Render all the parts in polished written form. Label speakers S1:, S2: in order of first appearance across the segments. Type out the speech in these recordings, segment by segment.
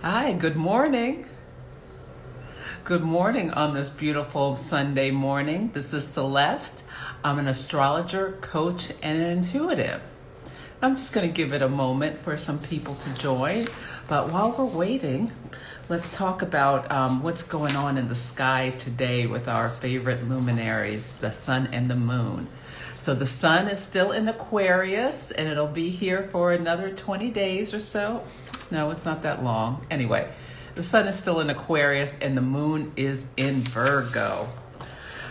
S1: Hi, good morning. Good morning on this beautiful Sunday morning. This is Celeste. I'm an astrologer, coach, and an intuitive. I'm just going to give it a moment for some people to join. But while we're waiting, let's talk about what's going on in the sky today with our favorite luminaries, the sun and the moon. So the sun is still in Aquarius, and it'll be here for another 20 days or so. No, it's not that long. Anyway, the sun is still in Aquarius and the moon is in Virgo.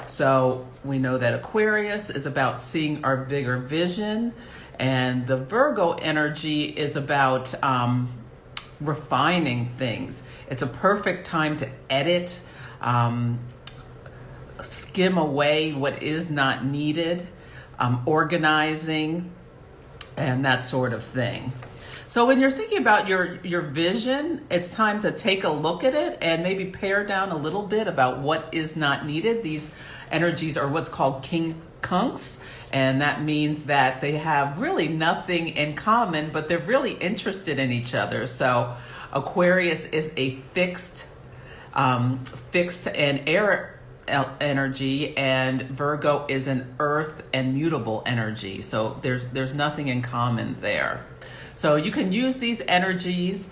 S1: So we know that Aquarius is about seeing our bigger vision, and the Virgo energy is about refining things. It's a perfect time to edit, skim away what is not needed, organizing, and that sort of thing. So when you're thinking about your vision, it's time to take a look at it and maybe pare down a little bit about what is not needed. These energies are what's called quincunx, and that means that they have really nothing in common, but they're really interested in each other. So Aquarius is a fixed and air energy, and Virgo is an earth and mutable energy. So there's nothing in common there. So you can use these energies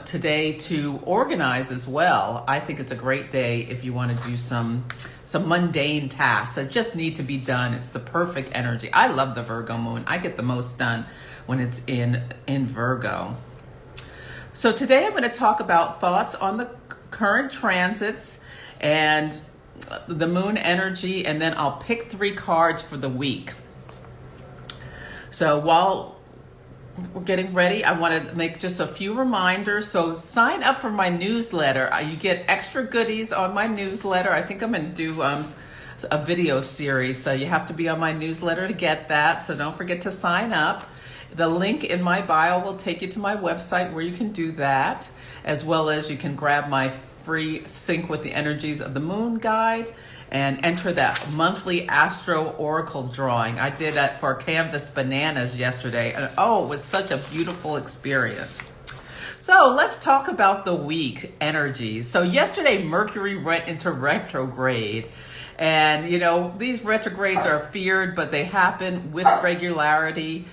S1: today to organize as well. I think it's a great day if you want to do some mundane tasks that just need to be done. It's the perfect energy. I love the Virgo moon. I get the most done when it's in Virgo. So today I'm going to talk about thoughts on the current transits and the moon energy, and then I'll pick 3 cards for the week. So while we're getting ready, I want to make just a few reminders. So sign up for my newsletter. You get extra goodies on my newsletter. I think I'm going to do a video series, so you have to be on my newsletter to get that. So don't forget to sign up. The link in my bio will take you to my website where you can do that, as well as you can grab my free Sync with the Energies of the Moon guide and enter that monthly Astro Oracle drawing. I did that for Canvas Bananas yesterday, and it was such a beautiful experience. So let's talk about the week energies. So yesterday, Mercury went into retrograde. And, these retrogrades are feared, but they happen with regularity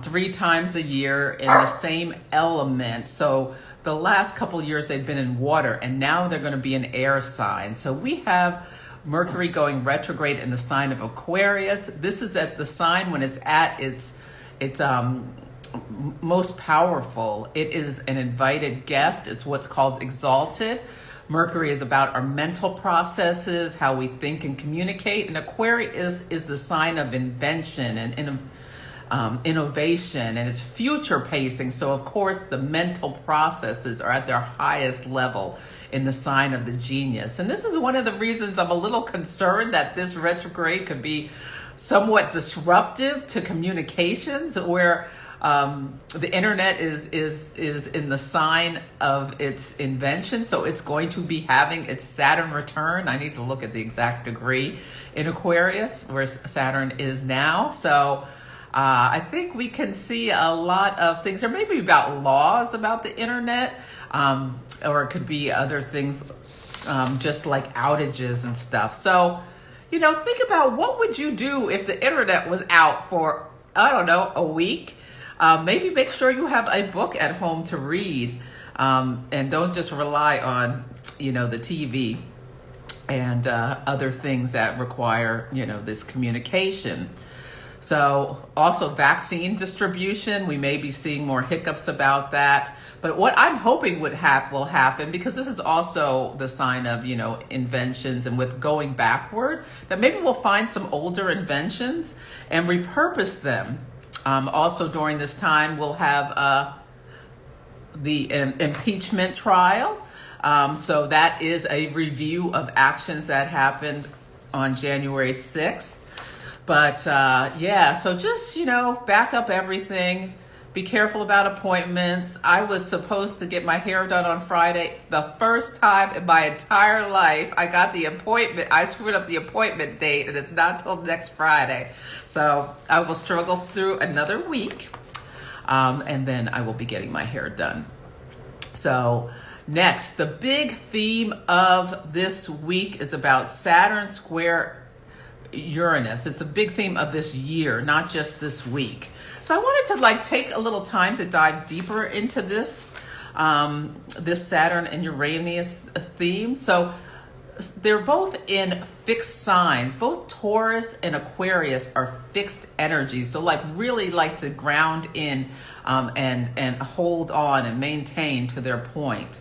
S1: 3 times a year in the same element. So the last couple of years they've been in water, and now they're going to be an air sign. So we have Mercury going retrograde in the sign of Aquarius. This is at the sign when it's at its most powerful. It is an invited guest. It's what's called exalted. Mercury is about our mental processes, how we think and communicate, and Aquarius is the sign of invention and innovation, and it's future pacing. So of course the mental processes are at their highest level in the sign of the genius. And this is one of the reasons I'm a little concerned that this retrograde could be somewhat disruptive to communications, where the internet is in the sign of its invention. So it's going to be having its Saturn return. I need to look at the exact degree in Aquarius where Saturn is now. So I think we can see a lot of things, or maybe about laws about the internet, or it could be other things, just like outages and stuff. So, think about what would you do if the internet was out for, I don't know, a week? Maybe make sure you have a book at home to read, and don't just rely on, the TV and other things that require, this communication. So also vaccine distribution, we may be seeing more hiccups about that. But what I'm hoping will happen, because this is also the sign of, inventions, and with going backward, that maybe we'll find some older inventions and repurpose them. Also during this time, we'll have the impeachment trial. So that is a review of actions that happened on January 6th. But so just, back up everything. Be careful about appointments. I was supposed to get my hair done on Friday. The first time in my entire life I got the appointment, I screwed up the appointment date, and it's not till next Friday. So I will struggle through another week, and then I will be getting my hair done. So next, the big theme of this week is about Saturn square Uranus. It's a big theme of this year, not just this week. So I wanted to take a little time to dive deeper into this Saturn and Uranus theme. So they're both in fixed signs. Both Taurus and Aquarius are fixed energies. So really to ground in and hold on and maintain to their point.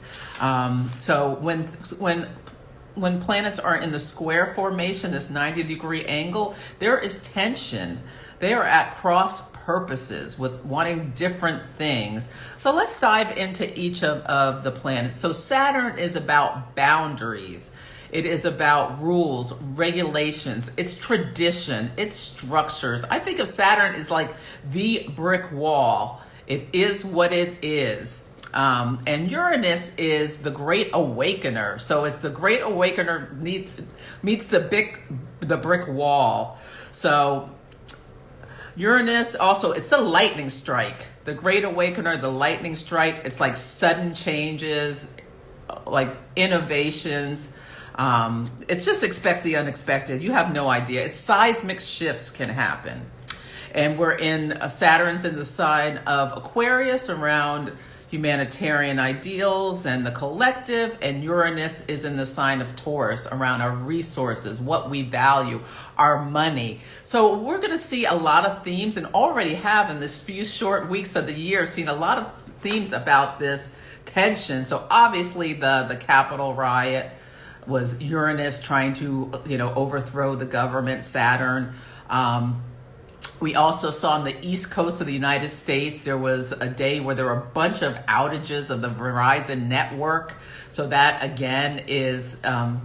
S1: So when planets are in the square formation, this 90-degree angle, there is tension. They are at cross purposes with wanting different things. So let's dive into each of the planets. So Saturn is about boundaries. It is about rules, regulations, it's tradition, it's structures. I think of Saturn as like the brick wall. It is what it is. And Uranus is the great awakener. So it's the great awakener meets the brick wall. So Uranus also, it's a lightning strike. The great awakener, the lightning strike, it's like sudden changes, like innovations. It's just expect the unexpected. You have no idea. It's seismic shifts can happen. And we're in Saturn's in the sign of Aquarius around humanitarian ideals and the collective, and Uranus is in the sign of Taurus around our resources, what we value, our money. So we're going to see a lot of themes, and already have in this few short weeks of the year seen a lot of themes about this tension. So obviously the Capitol riot was Uranus trying to overthrow the government, Saturn. We also saw on the East Coast of the United States, there was a day where there were a bunch of outages of the Verizon network. So that again is like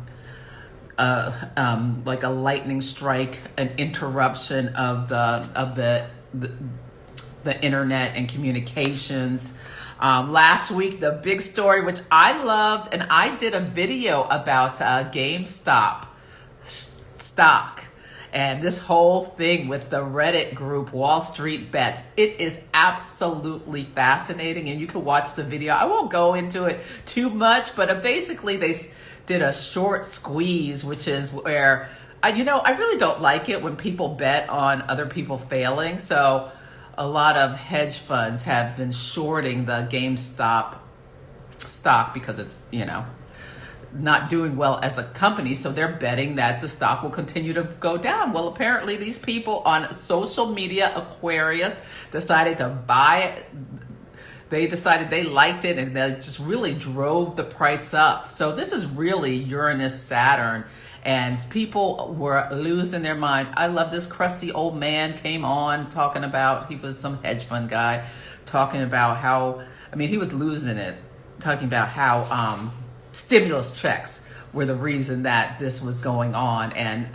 S1: a lightning strike, an interruption of the internet and communications. Last week, the big story, which I loved, and I did a video about GameStop stock. And this whole thing with the Reddit group, Wall Street Bets, it is absolutely fascinating. And you can watch the video. I won't go into it too much, but basically they did a short squeeze, which is where, I really don't like it when people bet on other people failing. So a lot of hedge funds have been shorting the GameStop stock because it's, not doing well as a company, so they're betting that the stock will continue to go down. Well, apparently these people on social media, Aquarius, decided to buy it. They decided they liked it, and they just really drove the price up. So this is really Uranus, Saturn, and people were losing their minds. I love this crusty old man came on talking about, he was some hedge fund guy, talking about how, he was losing it, talking about how stimulus checks were the reason that this was going on. And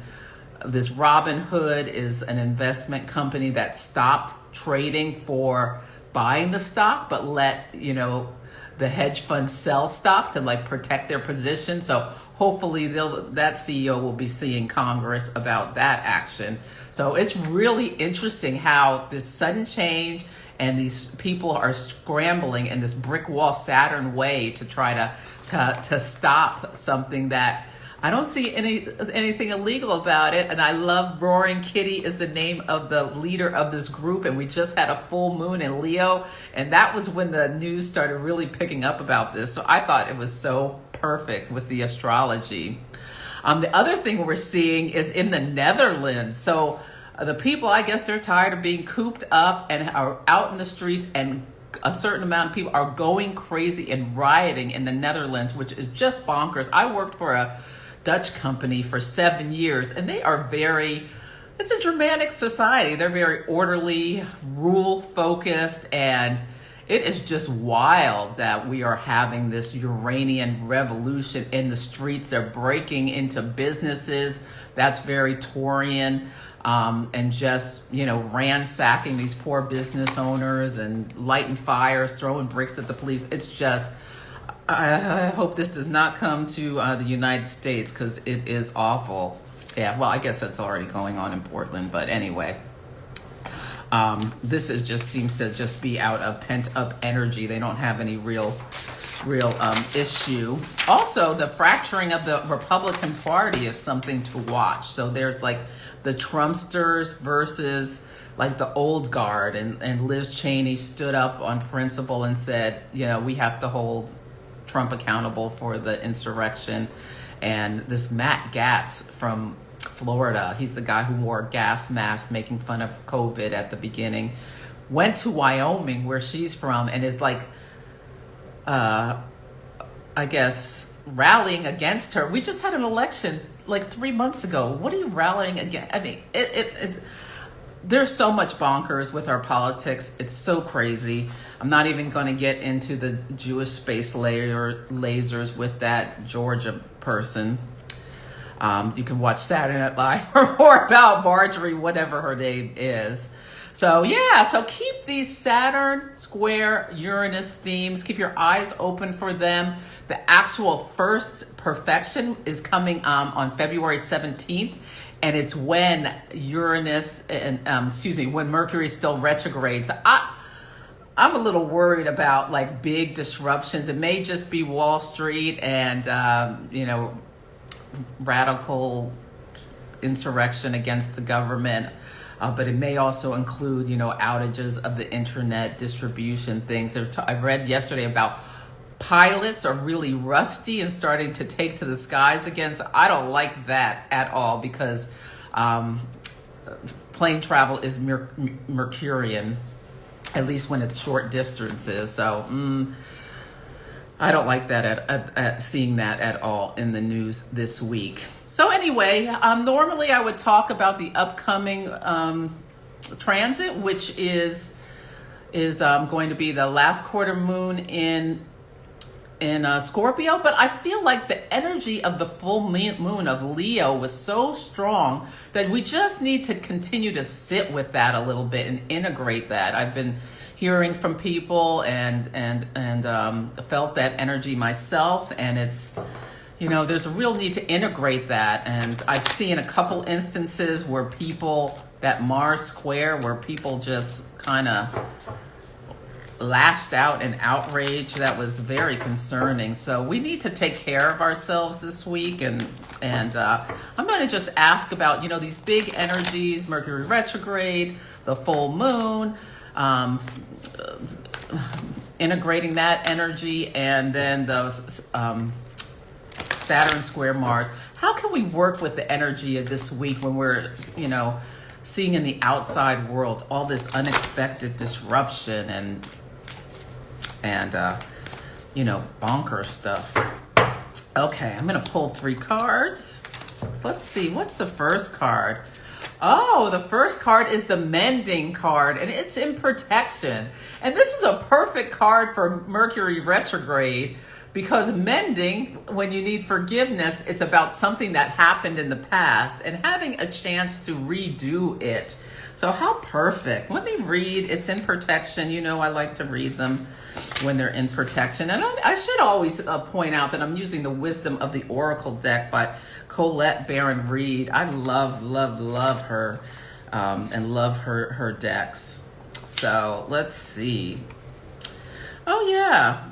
S1: this Robinhood is an investment company that stopped trading for buying the stock, but let, the hedge funds sell stock to protect their position. So hopefully that CEO will be seeing Congress about that action. So it's really interesting how this sudden change and these people are scrambling in this brick wall Saturn way to try to stop something that I don't see anything illegal about it. And I love Roaring Kitty is the name of the leader of this group. And we just had a full moon in Leo. And that was when the news started really picking up about this. So I thought it was so perfect with the astrology. The other thing we're seeing is in the Netherlands. So the people, I guess they're tired of being cooped up and are out in the streets, and a certain amount of people are going crazy and rioting in the Netherlands, which is just bonkers. I worked for a Dutch company for 7 years, and they are it's a Germanic society. They're very orderly, rule focused, and it is just wild that we are having this Uranian revolution in the streets. They're breaking into businesses. That's very Taurian. And just, ransacking these poor business owners and lighting fires, throwing bricks at the police. It's just, I hope this does not come to the United States, because it is awful. Yeah, well, I guess that's already going on in Portland, but anyway. This seems to just be out of pent up energy. They don't have any real real issue. Also, the fracturing of the Republican Party is something to watch. So there's like the Trumpsters versus like the old guard, and Liz Cheney stood up on principle and said, you know, we have to hold Trump accountable for the insurrection. And this Matt Gaetz from Florida, he's the guy who wore a gas mask making fun of COVID at the beginning, went to Wyoming, where she's from, and is like, I guess, rallying against her. We just had an election like 3 months ago. What are you rallying against? I mean, it's there's so much bonkers with our politics. It's so crazy. I'm not even going to get into the Jewish space lasers with that Georgia person. You can watch Saturday Night Live for more about Marjorie, whatever her name is. So yeah, so keep these Saturn square Uranus themes. Keep your eyes open for them. The actual first perfection is coming on February 17th. And it's when Uranus and when Mercury is still retrograde. So I'm a little worried about like big disruptions. It may just be Wall Street and radical insurrection against the government, but it may also include outages of the internet, distribution things. I read yesterday about pilots are really rusty and starting to take to the skies again. So I don't like that at all, because plane travel is Mercurian, at least when it's short distances. So I don't like that at seeing that at all in the news this week. So anyway, normally I would talk about the upcoming transit, which is going to be the last quarter moon in Scorpio, but I feel like the energy of the full moon of Leo was so strong that we just need to continue to sit with that a little bit and integrate that. I've been hearing from people and felt that energy myself, and it's there's a real need to integrate that. And I've seen a couple instances where that Mars square, where people just kind of lashed out in outrage. That was very concerning. So we need to take care of ourselves this week, and I'm going to just ask about these big energies: Mercury retrograde, the full moon, integrating that energy, and then the Saturn square Mars. How can we work with the energy of this week when we're seeing in the outside world all this unexpected disruption and bonker stuff? Okay, I'm gonna pull 3 cards. Let's see, what's the first card? Oh, the first card is the mending card, and it's in protection. And this is a perfect card for Mercury retrograde, because mending, when you need forgiveness, it's about something that happened in the past and having a chance to redo it. So how perfect. Let me read. It's in protection. I like to read them when they're in protection. And I should always point out that I'm using the Wisdom of the Oracle deck by Colette Baron Reed. I love her and love her decks. So let's see. Oh, yeah.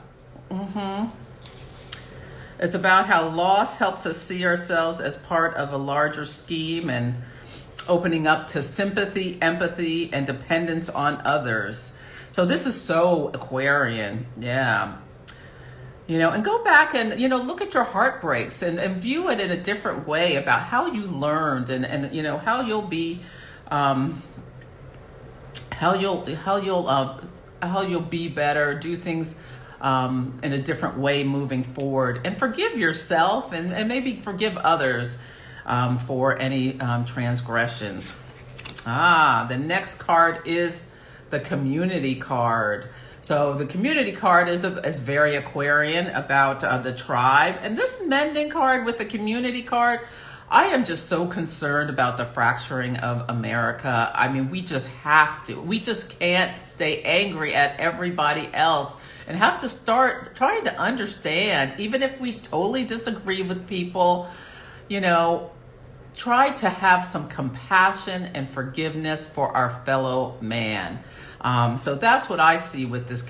S1: It's about how loss helps us see ourselves as part of a larger scheme, and opening up to sympathy, empathy, and dependence on others. So this is so Aquarian. Yeah. And go back and, look at your heartbreaks and view it in a different way about how you learned and how you'll be, how you'll be better, do things in a different way moving forward, and forgive yourself and maybe forgive others for any transgressions. The next card is the community card. So the community card is very Aquarian, about the tribe. And this mending card with the community card, I am just so concerned about the fracturing of America. I mean, we just have to. We just can't stay angry at everybody else and have to start trying to understand, even if we totally disagree with people, try to have some compassion and forgiveness for our fellow man. So that's what I see with this